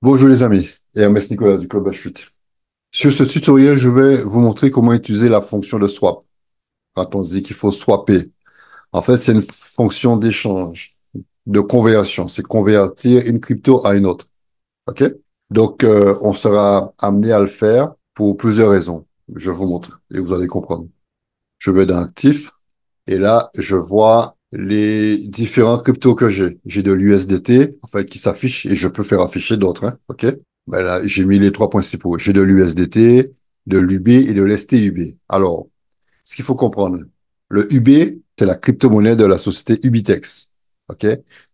Bonjour les amis, et Hermès Nicolas du Club Chute. Sur ce tutoriel, je vais vous montrer comment utiliser la fonction de swap. Quand on dit qu'il faut swapper, en fait, c'est une fonction d'échange, de conversion. C'est convertir une crypto à une autre. OK? Donc, on sera amené à le faire pour plusieurs raisons. Je vous montre et vous allez comprendre. Je vais dans Actif et là, je vois les différents cryptos que j'ai. J'ai de l'USDT, en fait, qui s'affiche et je peux faire afficher d'autres, hein. OK? Ben là, j'ai mis les trois principaux. J'ai de l'USDT, de l'UB et de l'STUB. Alors, ce qu'il faut comprendre, le UB, c'est la crypto-monnaie de la société Ubitex. OK?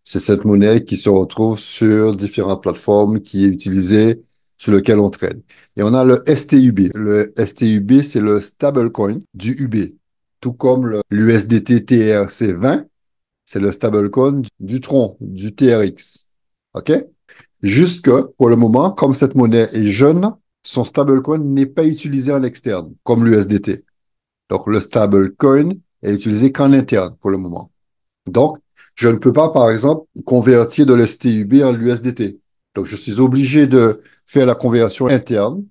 C'est cette monnaie qui se retrouve sur différentes plateformes, qui est utilisée, sur lequel on trade. Et on a le STUB. Le STUB, c'est le stablecoin du UB. Tout comme l'USDT TRC20, c'est le stablecoin du Tron, du TRX. OK? Juste que, pour le moment, comme cette monnaie est jeune, son stablecoin n'est pas utilisé en externe, comme l'USDT. Donc, le stablecoin est utilisé qu'en interne pour le moment. Donc, je ne peux pas, par exemple, convertir de l'STUB en l'USDT. Donc, je suis obligé de faire la conversion interne,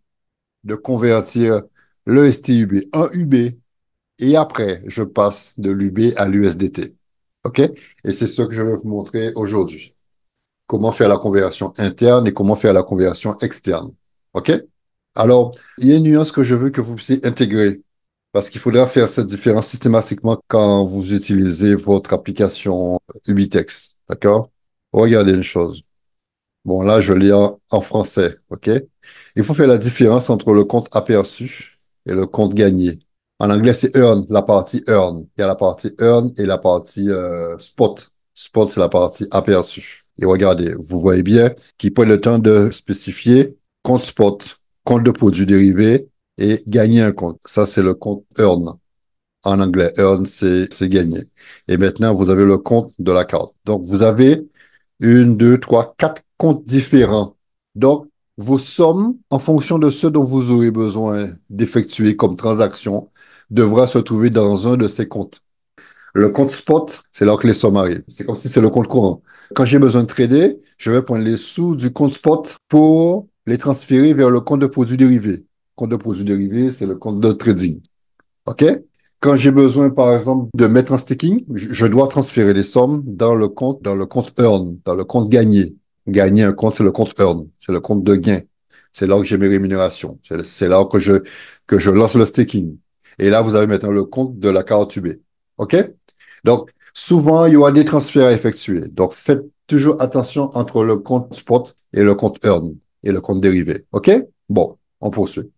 de convertir le STUB en UB, et après, je passe de l'UB à l'USDT. OK? Et c'est ce que je vais vous montrer aujourd'hui. Comment faire la conversion interne et comment faire la conversion externe. OK? Alors, il y a une nuance que je veux que vous puissiez intégrer parce qu'il faudra faire cette différence systématiquement quand vous utilisez votre application Ubitex. D'accord? Regardez une chose. Bon, là, je lis en français. OK? Il faut faire la différence entre le compte aperçu et le compte gagné. En anglais, c'est earn, la partie earn. Il y a la partie earn et la partie spot. Spot, c'est la partie aperçue. Et regardez, vous voyez bien qu'ils prennent le temps de spécifier compte spot, compte de produits dérivés et gagner un compte. Ça, c'est le compte earn. En anglais, earn, c'est gagner. Et maintenant, vous avez le compte de la carte. Donc, vous avez une, deux, trois, quatre comptes différents. Donc, vos sommes, en fonction de ce dont vous aurez besoin d'effectuer comme transaction, devra se trouver dans un de ces comptes. Le compte spot, c'est là que les sommes arrivent. C'est comme si c'est le compte courant. Quand j'ai besoin de trader, je vais prendre les sous du compte spot pour les transférer vers le compte de produits dérivés. Le compte de produits dérivés, c'est le compte de trading. OK? Quand j'ai besoin, par exemple, de mettre en staking, je dois transférer les sommes dans le compte earn, dans le compte gagné. Gagner un compte, c'est le compte earn, c'est le compte de gain. C'est là que j'ai mes rémunérations. C'est là que je lance le staking. Et là, vous avez maintenant le compte de la carte UB. OK? Donc, souvent, il y aura des transferts à effectuer. Donc, faites toujours attention entre le compte spot et le compte earn et le compte dérivé. OK? Bon, on poursuit.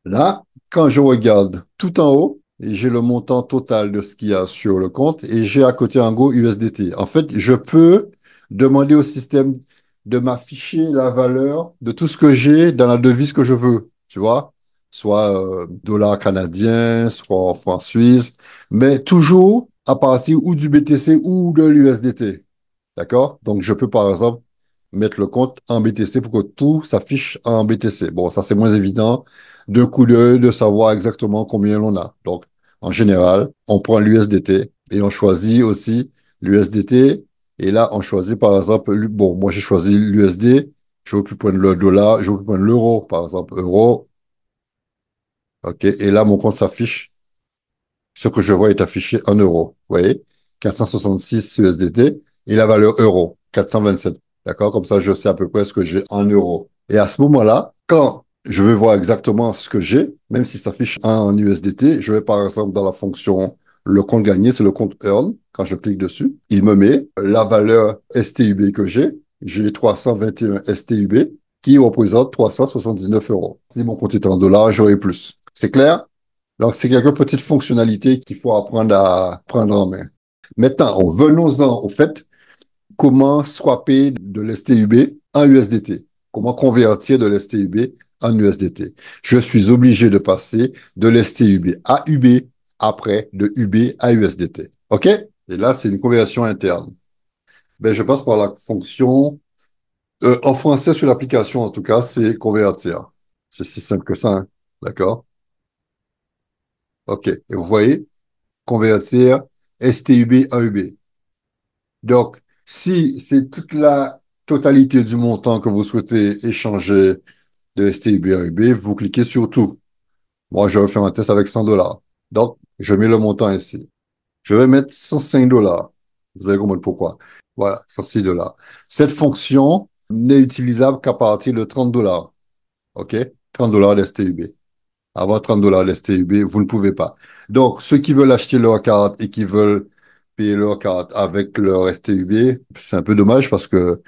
Là, quand je regarde tout en haut, j'ai le montant total de ce qu'il y a sur le compte et j'ai à côté en gros USDT. En fait, je peux demander au système de m'afficher la valeur de tout ce que j'ai dans la devise que je veux, tu vois, soit dollar canadien, soit en franc suisse, mais toujours à partir ou du BTC ou de l'USDT. D'accord? Donc, je peux par exemple mettre le compte en BTC pour que tout s'affiche en BTC. Bon, ça c'est moins évident d'un coup d'œil de savoir exactement combien l'on a. Donc, en général, on prend l'USDT et on choisit aussi l'USDT. Et là, on choisit par exemple, bon, moi j'ai choisi l'USD. Je veux plus prendre le dollar, je veux plus prendre l'euro, par exemple, euro. OK. Et là, mon compte s'affiche. Ce que je vois est affiché en euros. Vous voyez? 466 USDT et la valeur euro, 427. D'accord? Comme ça, je sais à peu près ce que j'ai en euros. Et à ce moment-là, quand je veux voir exactement ce que j'ai, même si ça s'affiche en USDT, je vais par exemple dans la fonction le compte gagné, c'est le compte earn. Quand je clique dessus, il me met la valeur STUB que j'ai. J'ai 321 STUB qui représente 379 euros. Si mon compte était en dollars, j'aurais plus. C'est clair? Donc, c'est quelques petites fonctionnalités qu'il faut apprendre à prendre en main. Maintenant, venons-en au fait, comment swapper de l'STUB en USDT? Comment convertir de l'STUB en USDT? Je suis obligé de passer de l'STUB à UB, après de UB à USDT. OK? Et là, c'est une conversion interne. Ben, je passe par la fonction, en français sur l'application, en tout cas, c'est convertir. C'est si simple que ça, hein. D'accord? OK. Et vous voyez, convertir STUB en UB. Donc, si c'est toute la totalité du montant que vous souhaitez échanger de STUB à UB, vous cliquez sur tout. Moi, je vais faire un test avec 100 dollars. Donc, je mets le montant ici. Je vais mettre 105 dollars. Vous allez comprendre pourquoi. Voilà, 106 dollars. Cette fonction n'est utilisable qu'à partir de 30 dollars. OK? 30 dollars d'STUB. Avant 30 dollars d'STUB, vous ne pouvez pas. Donc, ceux qui veulent acheter leur carte et qui veulent payer leur carte avec leur STUB, c'est un peu dommage parce que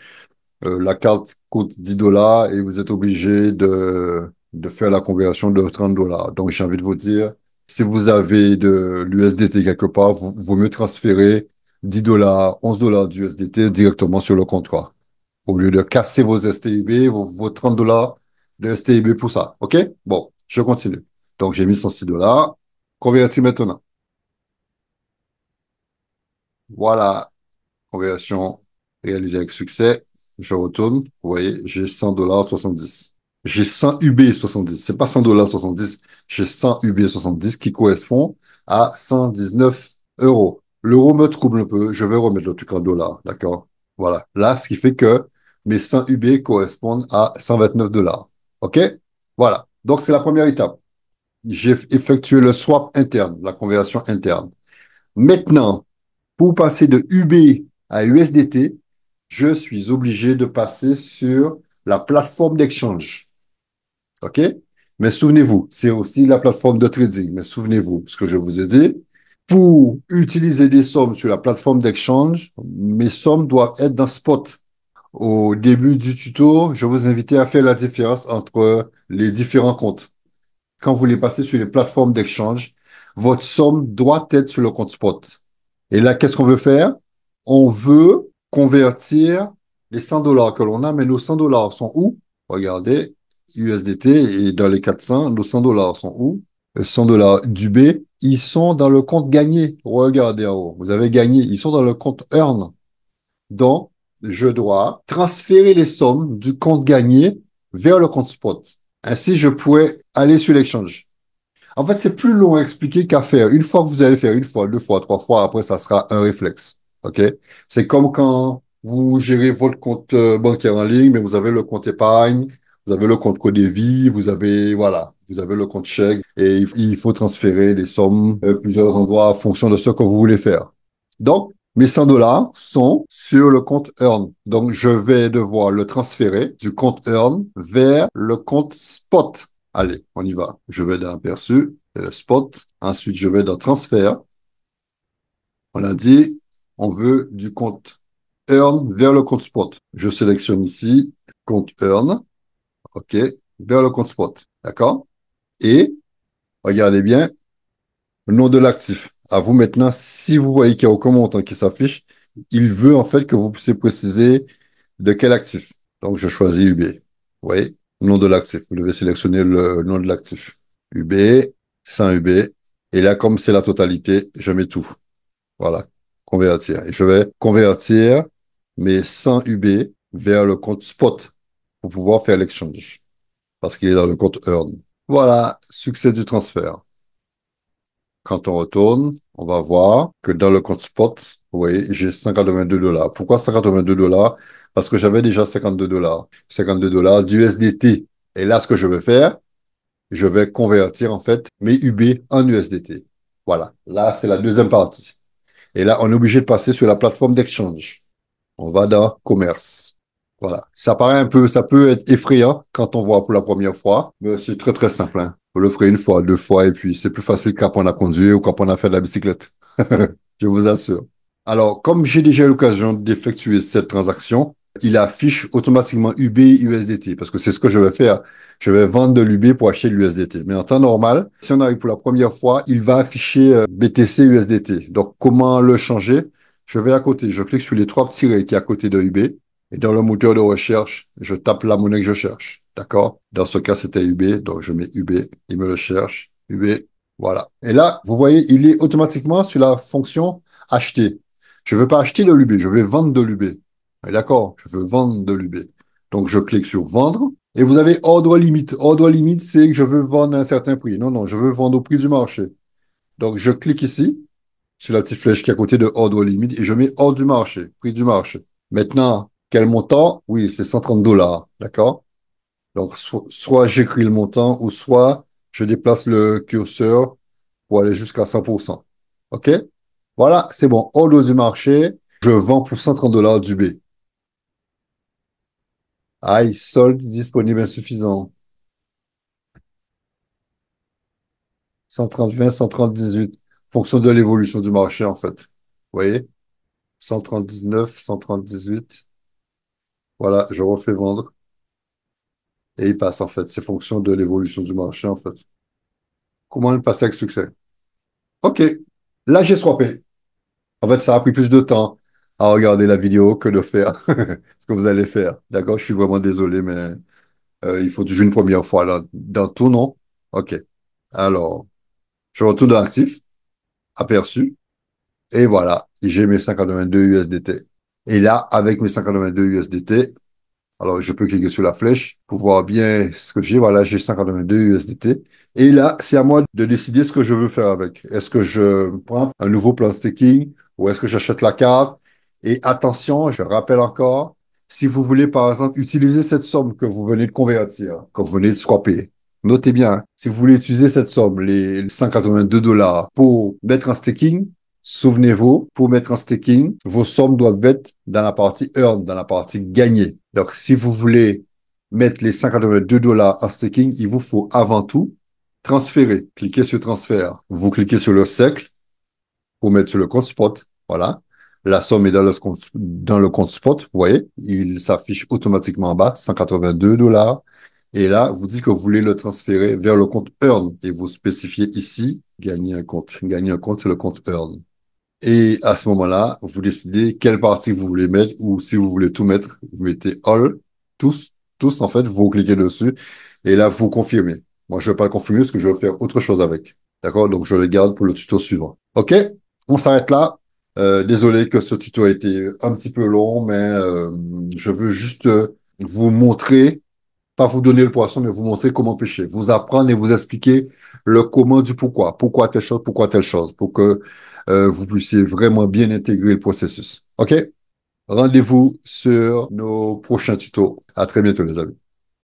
la carte coûte 10 dollars et vous êtes obligé de faire la conversion de 30 dollars. Donc, j'ai envie de vous dire, si vous avez de l'USDT quelque part, vous vaut mieux transférer 10 dollars, 11 dollars d'USDT directement sur le comptoir. Au lieu de casser vos STIB, vos 30 dollars de STIB pour ça. OK? Bon, je continue. Donc, j'ai mis 106 dollars. Converti maintenant. Voilà. Conversion réalisée avec succès. Je retourne. Vous voyez, j'ai 100 dollars 70. J'ai 100 UB 70. C'est pas 100 dollars 70. J'ai 100 UB 70 qui correspond à 119 euros. L'euro me trouble un peu. Je vais remettre le truc en dollars. D'accord? Voilà. Là, ce qui fait que mes 100 UB correspondent à 129 dollars. OK? Voilà. Donc, c'est la première étape. J'ai effectué le swap interne, la conversion interne. Maintenant, pour passer de UB à USDT, je suis obligé de passer sur la plateforme d'exchange. OK? Mais souvenez-vous, c'est aussi la plateforme de trading. Mais souvenez-vous, ce que je vous ai dit, pour utiliser des sommes sur la plateforme d'exchange, mes sommes doivent être dans spot. Au début du tuto, je vous invitais à faire la différence entre les différents comptes. Quand vous les passez sur les plateformes d'exchange, votre somme doit être sur le compte spot. Et là, qu'est-ce qu'on veut faire? On veut convertir les 100 dollars que l'on a, mais nos 100 dollars sont où? Regardez, USDT et dans les 400, nos 100 dollars sont où? Les 100 dollars du B, ils sont dans le compte gagné. Regardez en haut, vous avez gagné, ils sont dans le compte earn. Donc, je dois transférer les sommes du compte gagné vers le compte spot. Ainsi, je pourrais aller sur l'exchange. En fait, c'est plus long à expliquer qu'à faire. Une fois que vous allez faire une fois, deux fois, trois fois, après, ça sera un réflexe. OK? C'est comme quand vous gérez votre compte bancaire en ligne, mais vous avez le compte épargne, vous avez le compte Codévi, vous avez, voilà, vous avez le compte chèque et il faut transférer les sommes plusieurs endroits en fonction de ce que vous voulez faire. Donc, mes 100 dollars sont sur le compte Earn. Donc, je vais devoir le transférer du compte Earn vers le compte Spot. Allez, on y va. Je vais dans Aperçu, c'est le Spot. Ensuite, je vais dans Transfert. On a dit, on veut du compte Earn vers le compte Spot. Je sélectionne ici, compte Earn. OK, vers le compte Spot. D'accord? Et, regardez bien, le nom de l'actif. À vous maintenant, si vous voyez qu'il y a aucun montant qui s'affiche, il veut en fait que vous puissiez préciser de quel actif. Donc, je choisis UB. Vous voyez, nom de l'actif. Vous devez sélectionner le nom de l'actif. UB, 100 UB. Et là, comme c'est la totalité, je mets tout. Voilà, convertir. Et je vais convertir mes 100 UB vers le compte spot pour pouvoir faire l'exchange parce qu'il est dans le compte earn. Voilà, succès du transfert. Quand on retourne, on va voir que dans le compte spot, vous voyez, j'ai 182 dollars. Pourquoi 182 dollars? Parce que j'avais déjà 52 dollars. 52 dollars d'USDT. Et là, ce que je vais faire, je vais convertir en fait mes UB en USDT. Voilà. Là, c'est la deuxième partie. Et là, on est obligé de passer sur la plateforme d'exchange. On va dans commerce. Voilà. Ça paraît un peu, ça peut être effrayant quand on voit pour la première fois, mais c'est très très simple, hein. Vous le ferez une fois, deux fois, et puis c'est plus facile qu'apprendre à conduire ou qu'apprendre à faire de la bicyclette. Je vous assure. Alors, comme j'ai déjà eu l'occasion d'effectuer cette transaction, il affiche automatiquement UB USDT parce que c'est ce que je vais faire. Je vais vendre de l'UB pour acheter de l'USDT. Mais en temps normal, si on arrive pour la première fois, il va afficher BTC USDT. Donc, comment le changer? Je vais à côté, je clique sur les trois petits traits qui est à côté de UB et dans le moteur de recherche, je tape la monnaie que je cherche. D'accord? Dans ce cas, c'était UB, donc je mets UB, il me le cherche, UB, voilà. Et là, vous voyez, il est automatiquement sur la fonction acheter. Je ne veux pas acheter de l'UB, je vais vendre de l'UB. D'accord? Je veux vendre de l'UB. Donc, je clique sur vendre et vous avez ordre limite. Ordre limite, c'est que je veux vendre à un certain prix. Non, non, je veux vendre au prix du marché. Donc, je clique ici sur la petite flèche qui est à côté de ordre limite et je mets ordre du marché, prix du marché. Maintenant, Quel montant? Oui, c'est 130 dollars. D'accord? Donc, soit j'écris le montant ou soit je déplace le curseur pour aller jusqu'à 100%. OK? Voilà, c'est bon. Au dos du marché, je vends pour 130 dollars du B. Aïe, solde disponible insuffisant. 130, 20, 130, 18. Fonction de l'évolution du marché, en fait. Vous voyez? 130, 19, 130, 18. Voilà, je refais vendre et il passe, en fait. C'est fonction de l'évolution du marché, en fait. Comment le passer avec succès? OK. Là, j'ai swappé. En fait, ça a pris plus de temps à regarder la vidéo que de faire ce que vous allez faire. D'accord? Je suis vraiment désolé, mais il faut toujours une première fois dans tout, non? OK. Alors, je retourne dans actif, aperçu, et voilà, j'ai mes 182 USDT. Et là, avec mes 182 USDT, alors je peux cliquer sur la flèche pour voir bien ce que j'ai. Voilà, j'ai 182 USDT. Et là, c'est à moi de décider ce que je veux faire avec. Est-ce que je prends un nouveau plan de staking ou est-ce que j'achète la carte? Et attention, je rappelle encore, si vous voulez, par exemple, utiliser cette somme que vous venez de convertir, que vous venez de swapper, notez bien, hein, si vous voulez utiliser cette somme, les 182 dollars, pour mettre en staking, souvenez-vous, pour mettre en staking, vos sommes doivent être dans la partie earn, dans la partie gagner. Donc, si vous voulez mettre les 182 dollars en staking, il vous faut avant tout transférer. Cliquez sur transfert. Vous cliquez sur le cercle pour mettre sur le compte spot. Voilà. La somme est dans le compte spot. Vous voyez, il s'affiche automatiquement en bas, 182 dollars. Et là, vous dites que vous voulez le transférer vers le compte Earn et vous spécifiez ici, gagner un compte. Gagner un compte, c'est le compte Earn. Et à ce moment-là, vous décidez quelle partie vous voulez mettre ou si vous voulez tout mettre, vous mettez all, tous, tous en fait, vous cliquez dessus et là, vous confirmez. Moi, je ne vais pas le confirmer parce que je vais faire autre chose avec. D'accord? Donc, je le garde pour le tuto suivant. OK? On s'arrête là. Désolé que ce tuto a été un petit peu long, mais je veux juste vous montrer, pas vous donner le poisson, mais vous montrer comment pêcher, vous apprendre et vous expliquer le comment du pourquoi. Pourquoi telle chose, pour que vous puissiez vraiment bien intégrer le processus. OK? Rendez-vous sur nos prochains tutos. À très bientôt, les amis.